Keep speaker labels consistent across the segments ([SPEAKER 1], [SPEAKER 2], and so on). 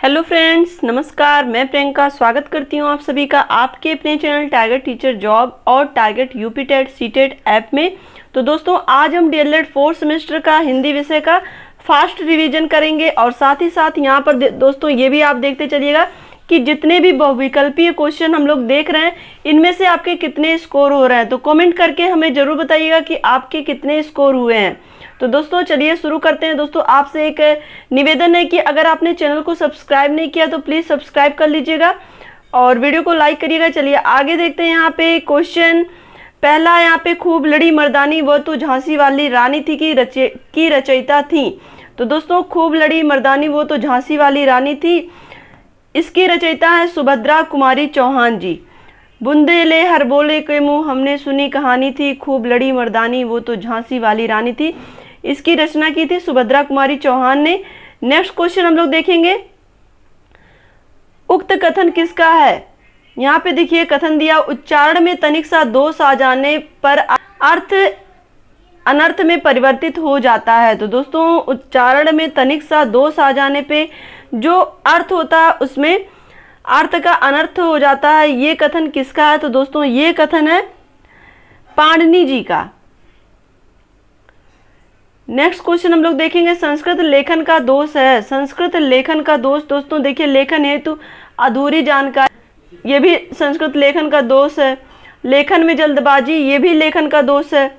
[SPEAKER 1] Hello friends, नमस्कार। मैं प्रियंका स्वागत करती हूं आप सभी का आपके अपने चैनल टारगेट टीचर जॉब और target UP TET CTET app में। तो दोस्तों, आज हम डीएलएड 4th सेमेस्टर का हिंदी विषय का फास्ट रिवीजन करेंगे और साथ ही साथ यहाँ पर दोस्तों ये भी आप देखते चलिएगा कि जितने भी बहुविकल्पीय क्वेश्चन हम लोग देख रहे हैं इनमें से आपके कितने स्कोर हो रहे हैं। तो कमेंट करके हमें ज़रूर बताइएगा कि आपके कितने स्कोर हुए हैं। तो दोस्तों चलिए शुरू करते हैं। दोस्तों आपसे एक निवेदन है कि अगर आपने चैनल को सब्सक्राइब नहीं किया तो प्लीज़ सब्सक्राइब कर लीजिएगा और वीडियो को लाइक करिएगा। चलिए आगे देखते हैं। यहाँ पे क्वेश्चन पहला, यहाँ पे खूब लड़ी मर्दानी वो तो झांसी वाली रानी थी की रचयिता थी। तो दोस्तों खूब लड़ी मर्दानी वो तो झांसी वाली रानी थी, इसकी रचयिता है सुभद्रा कुमारी चौहान जी। बुंदेले हर बोले के मुँह हमने सुनी कहानी थी, खूब लड़ी मर्दानी वो तो झांसी वाली रानी थी, इसकी रचना की थी सुभद्रा कुमारी चौहान ने। नेक्स्ट क्वेश्चन हम लोग देखेंगे, उक्त कथन किसका है। यहाँ पे देखिए कथन दिया, उच्चारण में तनिक सा दोष आ जाने पर अर्थ अनर्थ में परिवर्तित हो जाता है। तो दोस्तों उच्चारण में तनिक सा दोष आ जाने पे जो अर्थ होता है उसमें अर्थ का अनर्थ हो जाता है। ये कथन किसका है। तो दोस्तों ये कथन है पाणिनि जी का। नेक्स्ट क्वेश्चन हम लोग देखेंगे, संस्कृत लेखन का दोष है। संस्कृत लेखन का दोष दोस्तों देखिए, लेखन हेतु अधूरी जानकारी, ये भी संस्कृत लेखन का दोष है। लेखन में जल्दबाजी, ये भी लेखन का दोष है।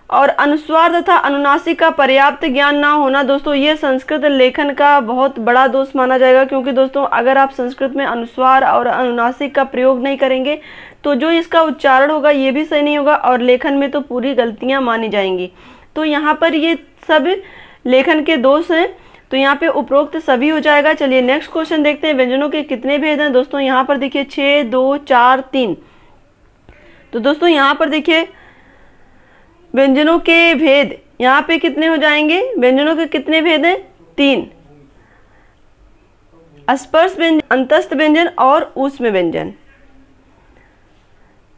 [SPEAKER 1] और अनुस्वार तथा अनुनासिक का पर्याप्त ज्ञान ना होना, दोस्तों ये संस्कृत लेखन का बहुत बड़ा दोष माना जाएगा, क्योंकि दोस्तों अगर आप संस्कृत में अनुस्वार और अनुनासिक का प्रयोग नहीं करेंगे तो जो इसका उच्चारण होगा ये भी सही नहीं होगा और लेखन में तो पूरी गलतियां मानी जाएंगी। तो यहाँ पर ये सब लेखन के दोष हैं, तो यहाँ पे उपरोक्त सभी हो जाएगा। चलिए नेक्स्ट क्वेश्चन देखते हैं, व्यंजनों के कितने भेद हैं। दोस्तों यहाँ पर देखिए 6, 2, 4, 3। तो दोस्तों यहाँ पर देखिए व्यंजनों के भेद यहाँ पे कितने हो जाएंगे। व्यंजनों के कितने भेद हैं, 3, स्पर्श व्यंजन, अंतस्थ व्यंजन और ऊष्म व्यंजन।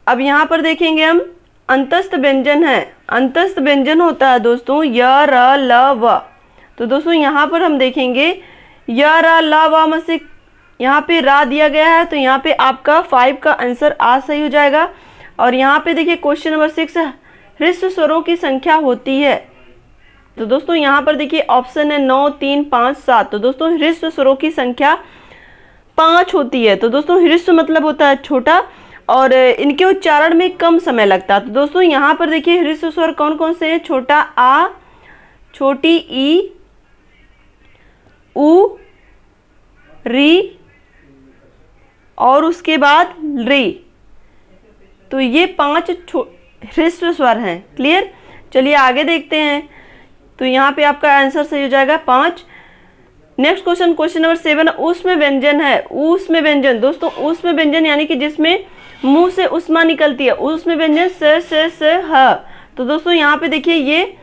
[SPEAKER 1] अब यहाँ पर देखेंगे हम अंतस्थ व्यंजन है। अंतस्थ व्यंजन होता है दोस्तों य, र, ल, व। तो दोस्तों यहाँ पर हम देखेंगे य, र, ल, व में से यहाँ पे रा दिया गया है, तो यहाँ पे आपका 5 का आंसर आ सही हो जाएगा। और यहाँ पे देखिए क्वेश्चन नंबर 6, ह्रस्व स्वरों की संख्या होती है। तो दोस्तों यहाँ पर देखिए ऑप्शन है 9, 3, 5, 7। तो दोस्तों ह्रस्व स्वरों की संख्या 5 होती है। तो दोस्तों ह्रस्व मतलब होता है छोटा और इनके उच्चारण में कम समय लगता है। तो दोस्तों यहाँ पर देखिए ह्रस्व स्वर कौन कौन से हैं, छोटा आ, छोटी ई, उ, री और उसके बाद री। तो ये 5 ह्रस्व स्वर हैं। क्लियर। चलिए आगे देखते हैं। तो यहाँ पे आपका आंसर सही हो जाएगा 5। नेक्स्ट क्वेश्चन, क्वेश्चन नंबर 7, ऊष्म व्यंजन है। ऊष्म व्यंजन दोस्तों, ऊष्म व्यंजन यानी कि जिसमें मुंह से उष्मा निकलती है, ऊष्म व्यंजन स, ह। तो दोस्तों यहाँ पे देखिए ये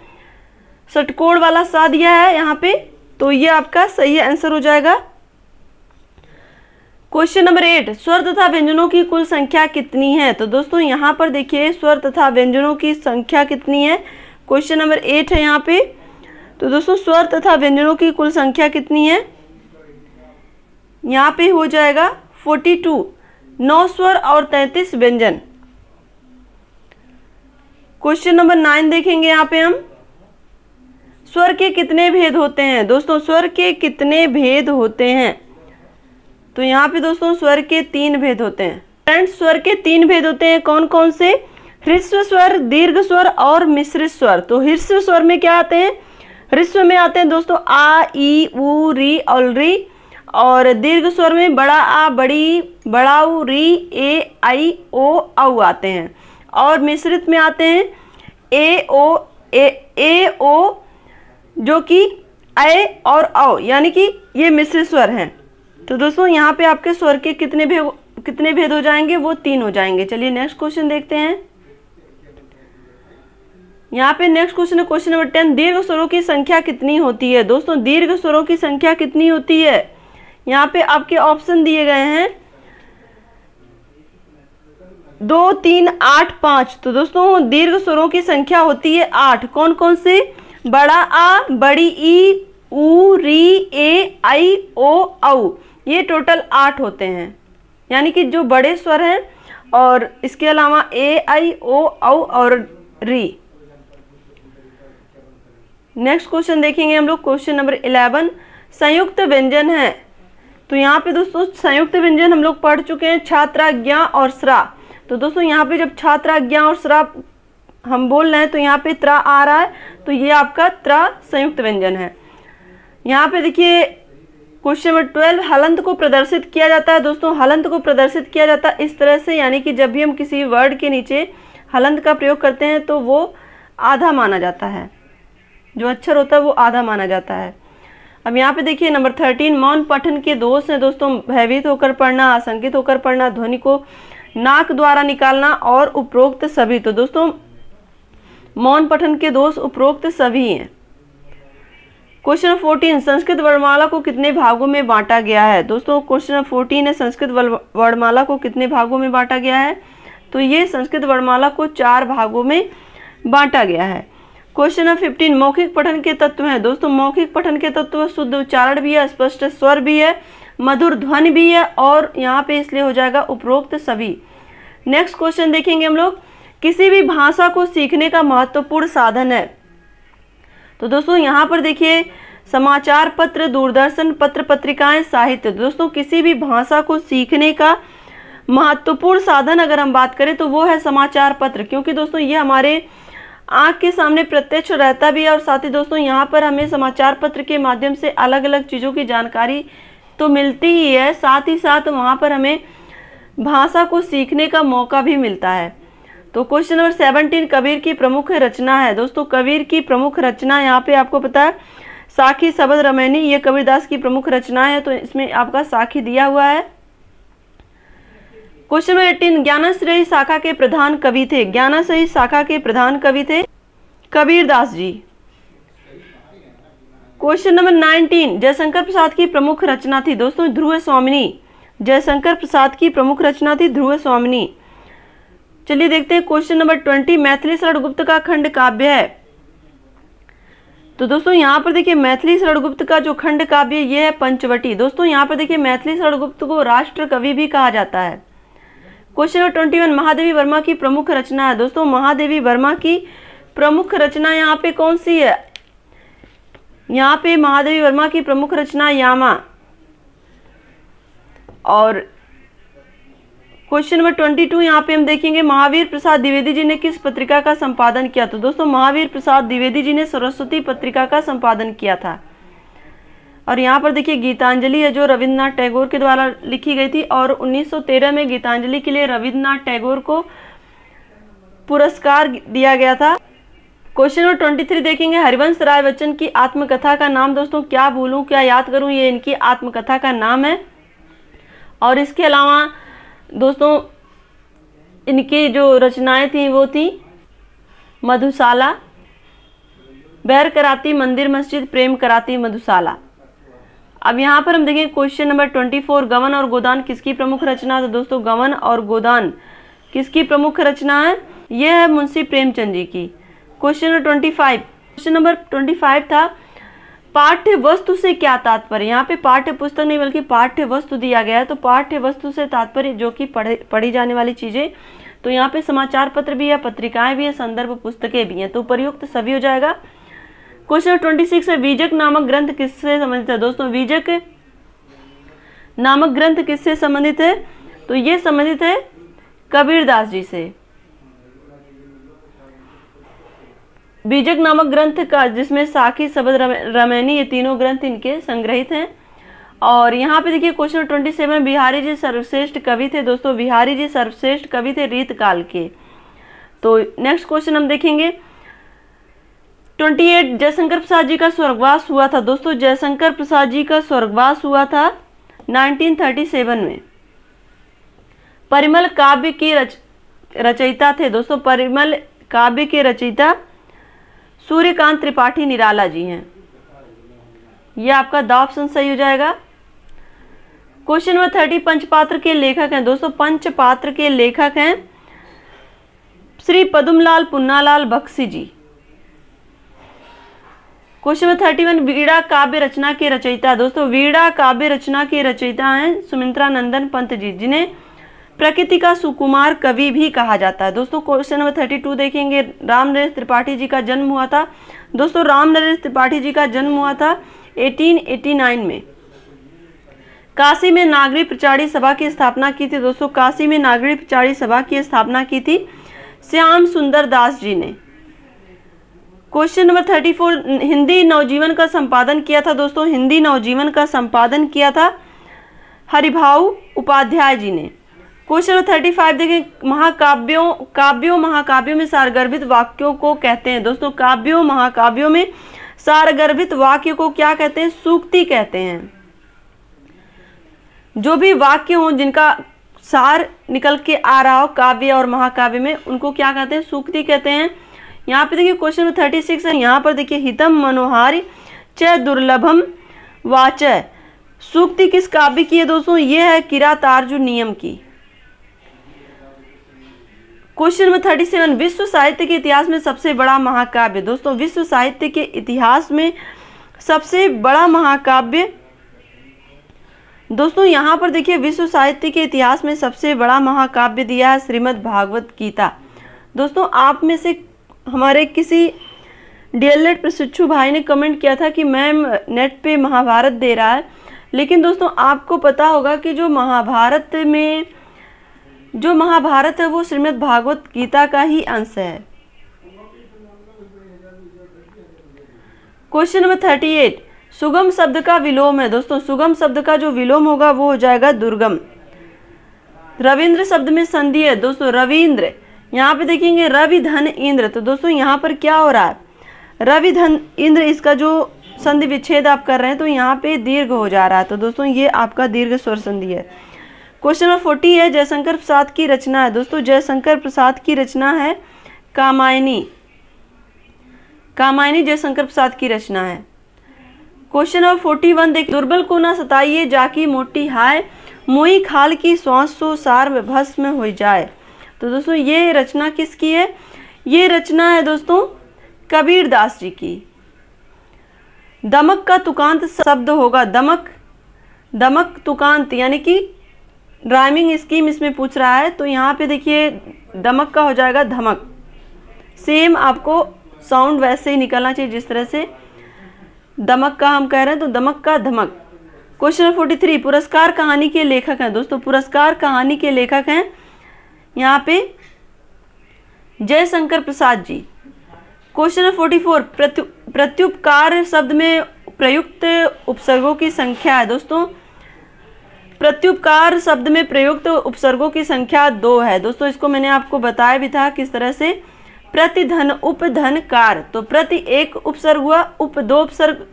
[SPEAKER 1] षटकोण वाला सा दिया है यहाँ पे, तो ये आपका सही आंसर हो जाएगा। क्वेश्चन नंबर 8, स्वर तथा व्यंजनों की कुल संख्या कितनी है। तो दोस्तों यहाँ पर देखिए स्वर तथा व्यंजनों की संख्या कितनी है। क्वेश्चन नंबर 8 है यहाँ पे। तो दोस्तों स्वर तथा व्यंजनों की कुल संख्या कितनी है, यहाँ पे हो जाएगा 42, 9 स्वर और 33 व्यंजन। क्वेश्चन नंबर 9 देखेंगे यहाँ पे हम, स्वर के कितने भेद होते हैं। दोस्तों स्वर के कितने भेद होते हैं। तो यहाँ पे दोस्तों स्वर के 3 भेद होते हैं। फ्रेंड्स स्वर के 3 भेद होते हैं, कौन कौन से, ह्रस्व स्वर, दीर्घ स्वर और मिश्रित स्वर। तो ह्रस्व स्वर में क्या आते हैं, ह्रस्व में आते हैं दोस्तों आ, ई, उ, री और री। और दीर्घ स्वर में बड़ा आ, बड़ी, बड़ा उ, री, ए, आई, ओ, औ आते हैं। और मिश्रित में आते हैं ए, ओ जो कि ए और औ, यानी कि ये मिश्रित स्वर हैं। तो दोस्तों यहाँ पे आपके स्वर के कितने भेद हो जाएंगे, वो 3 हो जाएंगे। चलिए नेक्स्ट क्वेश्चन देखते हैं। यहाँ पे नेक्स्ट क्वेश्चन है क्वेश्चन नंबर 10, दीर्घ स्वरों की संख्या कितनी होती है। दोस्तों दीर्घ स्वरों की संख्या कितनी होती है, यहाँ पे आपके ऑप्शन दिए गए हैं 2, 3, 8, 5। तो दोस्तों दीर्घ स्वरों की संख्या होती है 8। कौन कौन से, बड़ा आ, बड़ी ई, उ, री, ए, आई, ओ, औ। ये टोटल 8 होते हैं, यानी कि जो बड़े स्वर हैं, और इसके अलावा ए, आई, ओ, औ और री। नेक्स्ट क्वेश्चन देखेंगे हम लोग, क्वेश्चन नंबर 11, संयुक्त व्यंजन है। तो यहाँ पे दोस्तों संयुक्त व्यंजन हम लोग पढ़ चुके हैं, छात्रा, ज्ञा और स्रा। तो दोस्तों यहाँ पे जब छात्रा, ज्ञा और स्रा हम बोल रहे हैं तो यहाँ पे त्रा आ रहा है, तो ये आपका त्रा संयुक्त व्यंजन है। यहाँ पे देखिए क्वेश्चन नंबर 12, हलंत को प्रदर्शित किया जाता है। दोस्तों हलंत को प्रदर्शित किया जाता है इस तरह से, यानी कि जब भी हम किसी वर्ड के नीचे हलंत का प्रयोग करते हैं तो वो आधा माना जाता है, जो अक्षर होता है वो आधा माना जाता है। अब यहाँ पे देखिए नंबर 13, मौन पठन के दोष हैं दोस्तों, भयभीत होकर पढ़ना, आशंकित होकर पढ़ना, ध्वनि को नाक द्वारा निकालना और उपरोक्त सभी। तो दोस्तों मौन पठन के दोष उपरोक्त सभी हैं। क्वेश्चन नंबर 14, संस्कृत वर्णमाला को कितने भागों में बांटा गया है। दोस्तों क्वेश्चन नंबर 14 है, संस्कृत वर्णमाला को कितने भागों में बांटा गया है। तो ये संस्कृत वर्णमाला को 4 भागों में बांटा गया है। क्वेश्चन नंबर 15, मौखिक पठन के तत्व हैं। दोस्तों मौखिक पठन के तत्व शुद्ध उच्चारण भी है, स्पष्ट स्वर भी है, मधुर ध्वनि भी है, और यहाँ पे इसलिए हो जाएगा उपरोक्त सभी। नेक्स्ट क्वेश्चन देखेंगे हम लोग, किसी भी भाषा को सीखने का महत्वपूर्ण साधन है। तो दोस्तों यहाँ पर देखिए समाचार पत्र, दूरदर्शन, पत्र पत्रिकाएं, साहित्य। दोस्तों किसी भी भाषा को सीखने का महत्वपूर्ण साधन अगर हम बात करें तो वो है समाचार पत्र, क्योंकि दोस्तों ये हमारे आँख के सामने प्रत्यक्ष रहता भी है, और साथ ही दोस्तों यहाँ पर हमें समाचार पत्र के माध्यम से अलग अलग चीज़ों की जानकारी तो मिलती ही है, साथ ही साथ वहाँ पर हमें भाषा को सीखने का मौका भी मिलता है। तो क्वेश्चन नंबर 17, कबीर की प्रमुख रचना है। दोस्तों कबीर की प्रमुख रचना यहाँ पे आपको पता है साखी शबद रामायणी, ये कबीरदास की प्रमुख रचना है, तो इसमें आपका साखी दिया हुआ है। क्वेश्चन नंबर 18, ज्ञानाश्रयी शाखा के प्रधान कवि थे। ज्ञानाश्रयी शाखा के प्रधान कवि थे कबीरदास जी। क्वेश्चन नंबर 19, जयशंकर प्रसाद की प्रमुख रचना थी। दोस्तों ध्रुव स्वामिनी, जयशंकर प्रसाद की प्रमुख रचना थी ध्रुव स्वामिनी। चलिए देखते हैं क्वेश्चन नंबर 20, मैथिली शरणगुप्त का खंड काव्य है। तो दोस्तों यहाँ पर देखिए मैथिली शरणगुप्त का जो खंड काव्य ये है पंचवटी। दोस्तों यहाँ पर देखिए मैथिली शरणगुप्त को राष्ट्र कवि भी कहा जाता है। क्वेश्चन नंबर 21, महादेवी वर्मा की प्रमुख रचना है। दोस्तों महादेवी वर्मा की प्रमुख रचना यहाँ पे कौन सी है। यहाँ पे महादेवी वर्मा की प्रमुख रचना यामा। और क्वेश्चन नंबर 22, यहाँ पे हम देखेंगे महावीर प्रसाद द्विवेदी जी ने किस पत्रिका का संपादन किया। तो दोस्तों महावीर प्रसाद द्विवेदी जी ने सरस्वती पत्रिका का संपादन किया था। और यहाँ पर देखिए गीतांजलि है जो रविन्द्रनाथ टैगोर के द्वारा लिखी गई थी, और 1913 में गीतांजलि के लिए रविन्द्रनाथ टैगोर को पुरस्कार दिया गया था। क्वेश्चन नंबर 23 देखेंगे, हरिवंश राय बच्चन की आत्मकथा का नाम। दोस्तों क्या भूलूं क्या याद करूं, ये इनकी आत्मकथा का नाम है। और इसके अलावा दोस्तों इनकी जो रचनाएं थी वो थी मधुशाला, बैर कराती, मंदिर मस्जिद, प्रेम कराती, मधुशाला। अब यहाँ पर हम देखें क्वेश्चन नंबर 24, गवन और गोदान किसकी प्रमुख रचना है। तो दोस्तों गवन और गोदान किसकी प्रमुख रचना है, यह है मुंशी प्रेमचंद जी की। क्वेश्चन नंबर 25, क्वेश्चन नंबर 25 था पाठ्य वस्तु से क्या तात्पर्य। यहाँ पे पाठ्य पुस्तक नहीं बल्कि पाठ्य वस्तु दिया गया है, तो पाठ्य वस्तु से तात्पर्य जो कि पढ़ी जाने वाली चीजें। तो यहाँ पे समाचार पत्र भी है, पत्रिकाएं भी है, संदर्भ पुस्तकें भी हैं, तो प्रयुक्त सभी हो जाएगा। क्वेश्चन नंबर 26 है, बीजक नामक ग्रंथ किससे संबंधित है। दोस्तों बीजक नामक ग्रंथ किससे संबंधित है, तो ये संबंधित है कबीरदास जी से। बीजक नामक ग्रंथ का जिसमें साखी शबद रामायणी ये तीनों ग्रंथ इनके संग्रहित हैं। और यहाँ पे देखिए क्वेश्चन 27, बिहारी जी सर्वश्रेष्ठ कवि थे। दोस्तों बिहारी जी सर्वश्रेष्ठ कवि थे रीत काल के। तो नेक्स्ट क्वेश्चन हम देखेंगे 28, जयशंकर प्रसाद जी का स्वर्गवास हुआ था। दोस्तों जयशंकर प्रसाद जी का स्वर्गवास हुआ था 1937 में। परिमल काव्य की रचयिता थे। दोस्तों परिमल काव्य के रचयिता सूर्यकांत त्रिपाठी निराला जी हैं। यह आपका द ऑप्शन सही हो जाएगा। क्वेश्चन नंबर 30, पंचपात्र के लेखक हैं। दोस्तों पंचपात्र के लेखक हैं श्री पद्मलाल पुन्नालाल बख्शी जी। क्वेश्चन नंबर 31, वीणा काव्य रचना के रचयिता। दोस्तों वीणा काव्य रचना के रचयिता हैं सुमित्रा नंदन पंत जी, जिन्हें प्रकृति का सुकुमार कवि भी कहा जाता है। दोस्तों क्वेश्चन नंबर 32 देखेंगे, रामनरेश त्रिपाठी जी का जन्म हुआ था। दोस्तों रामनरेश त्रिपाठी जी का जन्म हुआ था 1889 में। काशी में नागरिक प्रचारी सभा की स्थापना की थी। दोस्तों काशी में नागरिक प्रचारी सभा की स्थापना की थी श्याम सुंदर दास जी ने। क्वेश्चन नंबर 34, हिंदी नवजीवन का संपादन किया था। दोस्तों हिंदी नवजीवन का संपादन किया था हरिभाऊ उपाध्याय जी ने। क्वेश्चन नंबर 35 देखें, महाकाव्यों में सारगर्भित वाक्यों को कहते हैं। दोस्तों काव्यों महाकाव्यों में सारगर्भित वाक्य को क्या कहते हैं? सूक्ति कहते हैं। जो भी वाक्य हो जिनका सार निकल के आ रहा हो काव्य और महाकाव्य में, उनको क्या कहते हैं? सूक्ति कहते हैं। यहाँ पे देखिए क्वेश्चन नंबर 36 है, यहाँ पर देखिए हितम मनोहारी च दुर्लभम वाचय। सूक्ति किस काव्य की है दोस्तों? ये है किरातार्जुन नियम की। क्वेश्चन नंबर 37, विश्व साहित्य के इतिहास में सबसे बड़ा महाकाव्य। दोस्तों विश्व साहित्य के इतिहास में सबसे बड़ा महाकाव्य, दोस्तों यहाँ पर देखिए विश्व साहित्य के इतिहास में सबसे बड़ा महाकाव्य दिया है श्रीमद् भागवत गीता। दोस्तों आप में से हमारे किसी डीएलएड प्रशिक्षु भाई ने कमेंट किया था कि मैम नेट पे महाभारत दे रहा है, लेकिन दोस्तों आपको पता होगा कि जो महाभारत है वो श्रीमद् भागवत गीता का ही अंश है। क्वेश्चन नंबर 38, सुगम शब्द का विलोम है। दोस्तों सुगम शब्द का जो विलोम होगा वो हो जाएगा दुर्गम। रविंद्र शब्द में संधि है। दोस्तों रविंद्र, यहाँ पे देखेंगे रवि धन इंद्र, तो दोस्तों यहाँ पर क्या हो रहा है? रवि धन इंद्र, इसका जो संधि विच्छेद आप कर रहे हैं तो यहाँ पे दीर्घ हो जा रहा है, तो दोस्तों ये आपका दीर्घ स्वर संधि है। क्वेश्चन नंबर 40 है, जयशंकर प्रसाद की रचना है। दोस्तों जयशंकर प्रसाद की रचना है कामायनी। कामायनी जयशंकर प्रसाद की रचना है। क्वेश्चन नंबर 41 देखिए, दुर्बल को ना सताइए जाकी मोटी हाय, मोई खाल की श्वास सो सार में भस्म हो जाए। तो दोस्तों ये रचना किसकी है? ये रचना है दोस्तों कबीर दास जी की। दमक का तुकांत शब्द होगा, दमक तुकांत, यानी कि राइमिंग स्कीम इसमें पूछ रहा है, तो यहाँ पे देखिए दमक का हो जाएगा धमक। सेम आपको साउंड वैसे ही निकलना चाहिए जिस तरह से दमक का हम कह रहे हैं, तो दमक का धमक। क्वेश्चन नंबर 43, पुरस्कार कहानी के लेखक हैं। दोस्तों पुरस्कार कहानी के लेखक हैं यहाँ पे जयशंकर प्रसाद जी। क्वेश्चन नंबर 44, प्रत्युपकार शब्द में प्रयुक्त उपसर्गों की संख्या है। दोस्तों प्रत्युपकार शब्द में प्रयुक्त उपसर्गों की संख्या 2 है। दोस्तों इसको मैंने आपको बताया भी था किस तरह से। प्रतिधन उपधन कार, तो प्रति एक उपसर्ग हुआ, उप 2 उपसर्ग,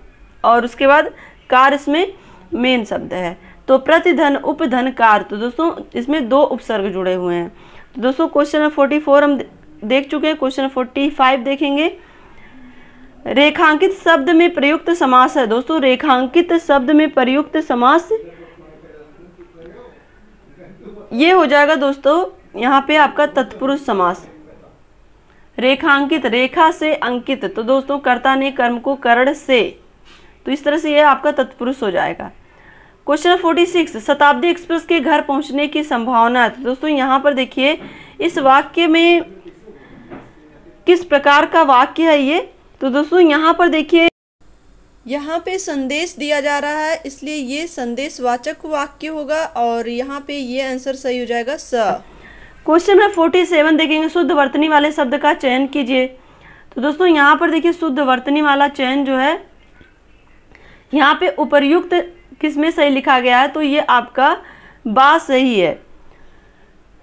[SPEAKER 1] और उसके बाद कार इसमें मेन शब्द है, तो प्रतिधन उपधन कार, तो दोस्तों इसमें 2 उपसर्ग जुड़े हुए हैं। तो दोस्तों क्वेश्चन नंबर 44 हम देख चुके हैं। क्वेश्चन नंबर 45 देखेंगे, रेखांकित शब्द में प्रयुक्त समास है। दोस्तों रेखांकित शब्द में प्रयुक्त समास ये हो जाएगा दोस्तों यहाँ पे आपका तत्पुरुष समास। रेखांकित, रेखा से अंकित, तो दोस्तों कर्ता ने कर्म को करण से, तो इस तरह से ये आपका तत्पुरुष हो जाएगा। क्वेश्चन 46, शताब्दी एक्सप्रेस के घर पहुंचने की संभावना है। तो दोस्तों यहाँ पर देखिए इस वाक्य में किस प्रकार का वाक्य है ये, तो दोस्तों यहाँ पर देखिए यहाँ पे संदेश दिया जा रहा है, इसलिए ये संदेशवाचक वाक्य होगा, और यहाँ पे ये आंसर सही हो जाएगा स। क्वेश्चन नंबर 47 देखेंगे, शुद्ध वर्तनी वाले शब्द का चयन कीजिए। तो दोस्तों यहाँ पर देखिए शुद्ध वर्तनी वाला चयन जो है यहाँ पे उपर्युक्त किसमें सही लिखा गया है, तो ये आपका बा सही है।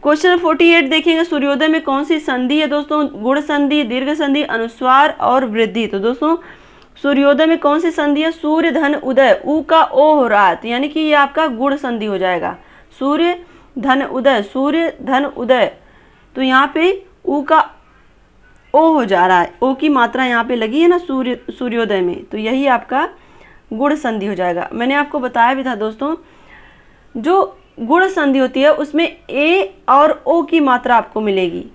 [SPEAKER 1] क्वेश्चन नंबर 48 देखेंगे, सूर्योदय में कौन सी संधि है। दोस्तों गुण संधि, दीर्घ संधि, अनुस्वार और वृद्धि। तो दोस्तों सूर्योदय में कौन सी संधि है? सूर्य धन उदय, ऊ का ओ हो रहा है, तो यानी कि ये आपका गुण संधि हो जाएगा। सूर्य धन उदय, सूर्य धन उदय, तो यहाँ पे ऊ का ओ हो जा रहा है, ओ की मात्रा यहाँ पे लगी है ना सूर्योदय में, तो यही आपका गुण संधि हो जाएगा। मैंने आपको बताया भी था दोस्तों, जो गुण संधि होती है उसमें ए और ओ की मात्रा आपको मिलेगी।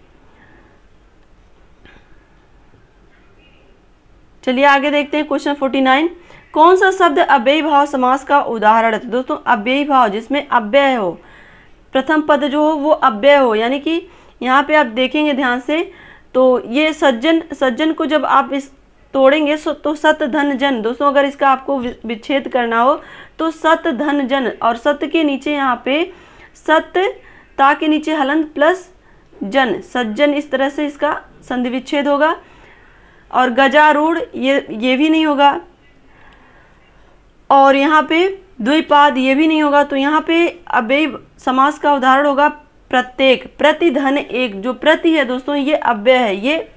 [SPEAKER 1] चलिए आगे देखते हैं क्वेश्चन 49। कौन सा शब्द अव्ययी भाव समास का उदाहरण है? तो दोस्तों अव्ययी भाव जिसमें अव्यय हो, प्रथम पद जो हो वो अव्यय हो, यानी कि यहाँ पे आप देखेंगे ध्यान से तो ये सज्जन को जब आप इस तोड़ेंगे तो सत धन जन। दोस्तों अगर इसका आपको विच्छेद करना हो तो सत धन जन, और सत के नीचे यहाँ पे सत ता के नीचे हलंत प्लस जन, सज्जन, इस तरह से इसका संधि विच्छेद होगा। और गजारूढ़ ये भी नहीं होगा, और यहाँ पे द्विपाद ये भी नहीं होगा। तो यहाँ पे अव्ययी समास का उदाहरण होगा प्रत्येक, प्रति धन एक। जो प्रति है दोस्तों ये अव्यय है, ये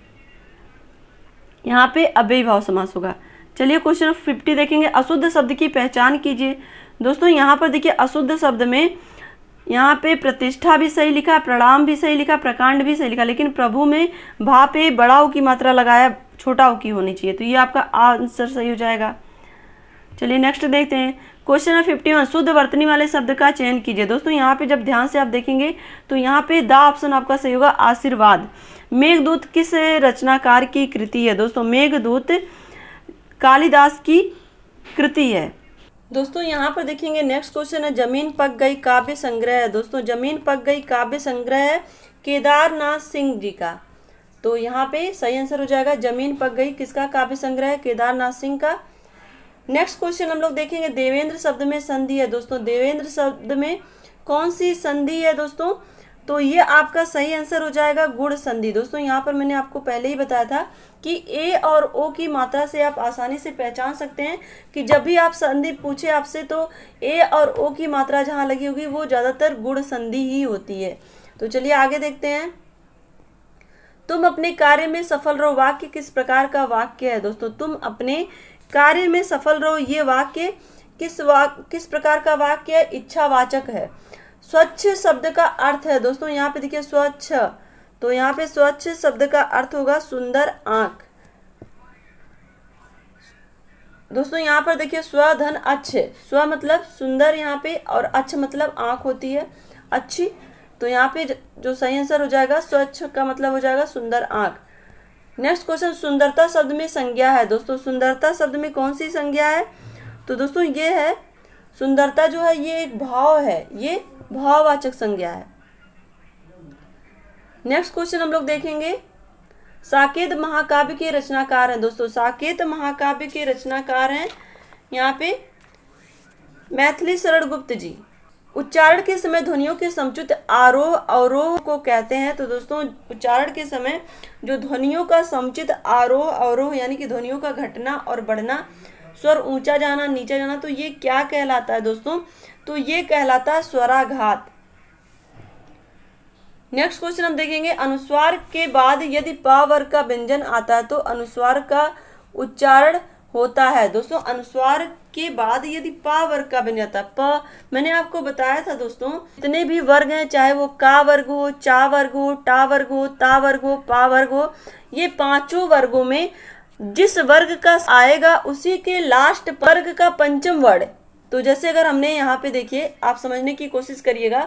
[SPEAKER 1] यहाँ पे अव्ययी भाव समास होगा। चलिए क्वेश्चन 50 देखेंगे। अशुद्ध शब्द की पहचान कीजिए। दोस्तों यहाँ पर देखिए अशुद्ध शब्द में यहाँ पे प्रतिष्ठा भी सही लिखा, प्रणाम भी सही लिखा, प्रकांड भी सही लिखा, लेकिन प्रभु में भा पे बड़ा ऊ की मात्रा लगाया, छोटा ऊ की होनी चाहिए। तो ये आपका आंसर सही हो जाएगा। चलिए नेक्स्ट देखते हैं क्वेश्चन 51। शुद्ध वर्तनी वाले शब्द का चयन कीजिए। दोस्तों यहाँ पे जब ध्यान से आप देखेंगे तो यहाँ पे द ऑप्शन आपका सही होगा, आशीर्वाद। मेघदूत किस रचनाकार की कृति है? दोस्तों मेघदूत कालिदास की कृति है। दोस्तों यहाँ पर देखेंगे नेक्स्ट क्वेश्चन है जमीन पक गई काव्य संग्रह है। दोस्तों जमीन पक गई काव्य संग्रह है केदारनाथ सिंह जी का। तो यहाँ पे सही आंसर हो जाएगा जमीन पक गई किसका काव्य संग्रह है? केदारनाथ सिंह का। नेक्स्ट क्वेश्चन हम लोग देखेंगे देवेंद्र शब्द में संधि है। दोस्तों देवेंद्र शब्द में कौन सी संधि है दोस्तों? तो ये आपका सही आंसर हो जाएगा गुण संधि। दोस्तों यहाँ पर मैंने आपको पहले ही बताया था कि ए और ओ की मात्रा से आप आसानी से पहचान सकते हैं कि जब भी आप संधि पूछे आपसे तो ए और ओ की मात्रा जहाँ लगी होगी वो ज़्यादातर गुण संधि ही होती है। तो चलिए आगे देखते हैं। तुम अपने कार्य में सफल रहो वाक्य किस प्रकार का वाक्य है? दोस्तों तुम अपने कार्य में सफल रहो ये वाक्य किस प्रकार का वाक्य है? इच्छावाचक है। स्वच्छ शब्द का अर्थ है दोस्तों यहाँ पे देखिए स्वच्छ, तो यहाँ पे स्वच्छ शब्द का अर्थ होगा सुंदर आंख। दोस्तों यहाँ पर देखिए स्वधन अच्छ, स्व मतलब सुंदर यहाँ पे और अच्छ मतलब आंख होती है अच्छी। तो यहाँ पे जो सही आंसर हो जाएगा स्वच्छ का मतलब हो जाएगा सुंदर आंख। नेक्स्ट क्वेश्चन सुंदरता शब्द में संज्ञा है। दोस्तों सुंदरता शब्द में कौन सी संज्ञा है? तो दोस्तों ये है सुंदरता जो है ये एक भाव है, ये भाववाचक संज्ञा है। नेक्स्ट क्वेश्चन हम लोग देखेंगे साकेत महाकाव्य के रचनाकार हैं। दोस्तों साकेत महाकाव्य के रचनाकार हैं यहाँ पे मैथिली शरण गुप्त जी। उच्चारण के समय ध्वनियों के समुचित आरोह अवरोह को कहते हैं। तो दोस्तों उच्चारण के समय जो ध्वनियों का समुचित आरोह अवरोह यानी कि ध्वनियों का घटना और बढ़ना, स्वर ऊंचा जाना नीचा जाना, तो ये क्या कहलाता है दोस्तों? तो ये कहलाता है स्वराघात। नेक्स्ट क्वेश्चन हम देखेंगे अनुस्वार के बाद यदि प वर्ग का व्यंजन आता है तो अनुस्वार का उच्चारण होता है। दोस्तों अनुस्वार के बाद यदि प वर्ग का व्यंजन आता है, प मैंने आपको बताया था दोस्तों जितने भी वर्ग हैं चाहे वो का वर्ग हो, चा वर्ग हो, टा वर्ग हो, ता वर्ग हो, पा वर्ग हो, ये पांचों वर्गों में जिस वर्ग का आएगा उसी के लास्ट वर्ग का पंचम वर्ण। तो जैसे अगर हमने यहाँ पे देखिए आप समझने की कोशिश करिएगा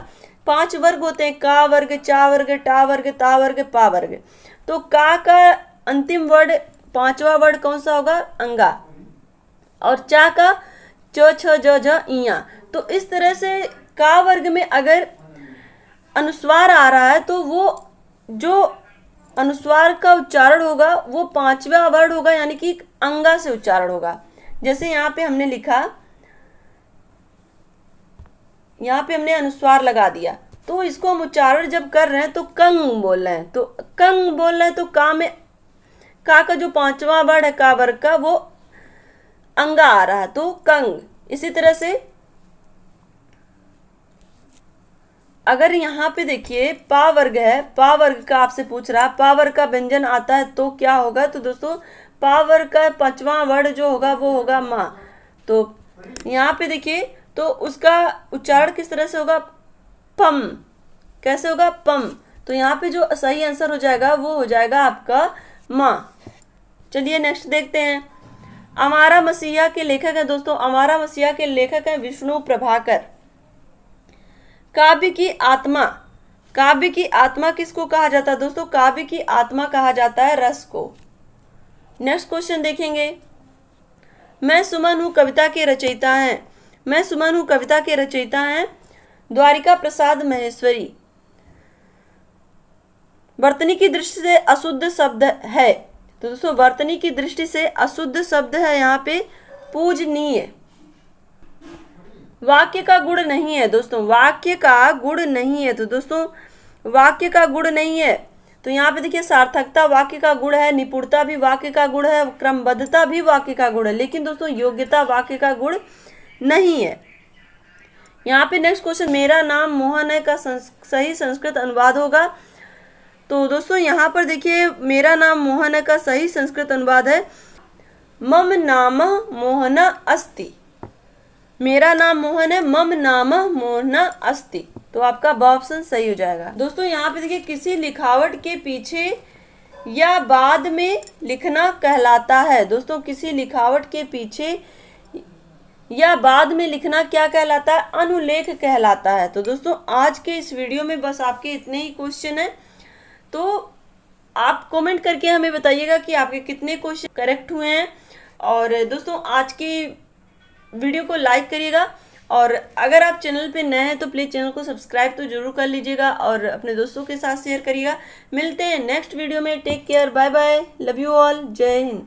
[SPEAKER 1] 5 वर्ग होते हैं का वर्ग, चा वर्ग, टा वर्ग, ता वर्ग, पा वर्ग। तो का अंतिम वर्ड 5वां वर्ड कौन सा होगा? अंगा। और चा का च छ ज झ इया। तो इस तरह से का वर्ग में अगर अनुस्वार आ रहा है तो वो जो अनुस्वार का उच्चारण होगा वो 5वां वर्ड होगा यानी कि अंगा से उच्चारण होगा। जैसे यहाँ पे हमने लिखा, यहाँ पे हमने अनुस्वार लगा दिया तो इसको हम उच्चारण जब कर रहे हैं तो कंग बोल रहे हैं, तो कंग बोल रहे हैं तो का में का जो 5वां वर्ड है का वर्ग का वो अंगा आ रहा है तो कंग। इसी तरह से अगर यहाँ पे देखिए पा वर्ग है, पा वर्ग का आपसे पूछ रहा है पा वर्ग का व्यंजन आता है तो क्या होगा? तो दोस्तों पा वर्ग का 5वां वर्ड जो होगा वो होगा माँ। तो यहाँ पे देखिए तो उसका उच्चारण किस तरह से होगा? पम। कैसे होगा? पम। तो यहाँ पे जो सही आंसर हो जाएगा वो हो जाएगा आपका माँ। चलिए नेक्स्ट देखते हैं। अमारा मसीहा के लेखक है दोस्तों, अमारा मसीहा के लेखक है विष्णु प्रभाकर। काव्य की आत्मा, काव्य की आत्मा किसको कहा जाता है दोस्तों? काव्य की आत्मा कहा जाता है रस को। नेक्स्ट क्वेश्चन देखेंगे। मैं सुमन हूँ कविता के रचयिता हैं। मैं सुमन हूँ कविता के रचयिता हैं द्वारिका प्रसाद महेश्वरी। वर्तनी की दृष्टि से अशुद्ध शब्द है, तो दोस्तों वर्तनी की दृष्टि से अशुद्ध शब्द है यहाँ पे पूजनीय। वाक्य का गुण नहीं है दोस्तों, वाक्य का गुण नहीं है, तो दोस्तों वाक्य का गुण नहीं है, तो यहाँ पे देखिए सार्थकता वाक्य का गुण है, निपुणता भी वाक्य का गुण है, क्रमबद्धता भी वाक्य का गुण है, लेकिन दोस्तों योग्यता वाक्य का गुण नहीं है। यहाँ पे नेक्स्ट क्वेश्चन, मेरा नाम मोहन है का सही संस्कृत अनुवाद होगा। तो दोस्तों यहाँ पर देखिए मेरा नाम मोहन है का सही संस्कृत अनुवाद है मम नाम मोहना अस्ति। मेरा नाम मोहन है, मम नाम मोहना अस्ति, तो आपका ब ऑप्शन सही हो जाएगा। दोस्तों यहाँ पे देखिए किसी लिखावट के पीछे या बाद में लिखना कहलाता है। दोस्तों किसी लिखावट के पीछे या बाद में लिखना क्या कहलाता है? अनुलेख कहलाता है। तो दोस्तों आज के इस वीडियो में बस आपके इतने ही क्वेश्चन है, तो आप कमेंट करके हमें बताइएगा कि आपके कितने क्वेश्चन करेक्ट हुए हैं। और दोस्तों आज की वीडियो को लाइक करिएगा, और अगर आप चैनल पे नए हैं तो प्लीज़ चैनल को सब्सक्राइब तो जरूर कर लीजिएगा और अपने दोस्तों के साथ शेयर करिएगा। मिलते हैं नेक्स्ट वीडियो में। Take care, bye bye, love you all, Jai Hind.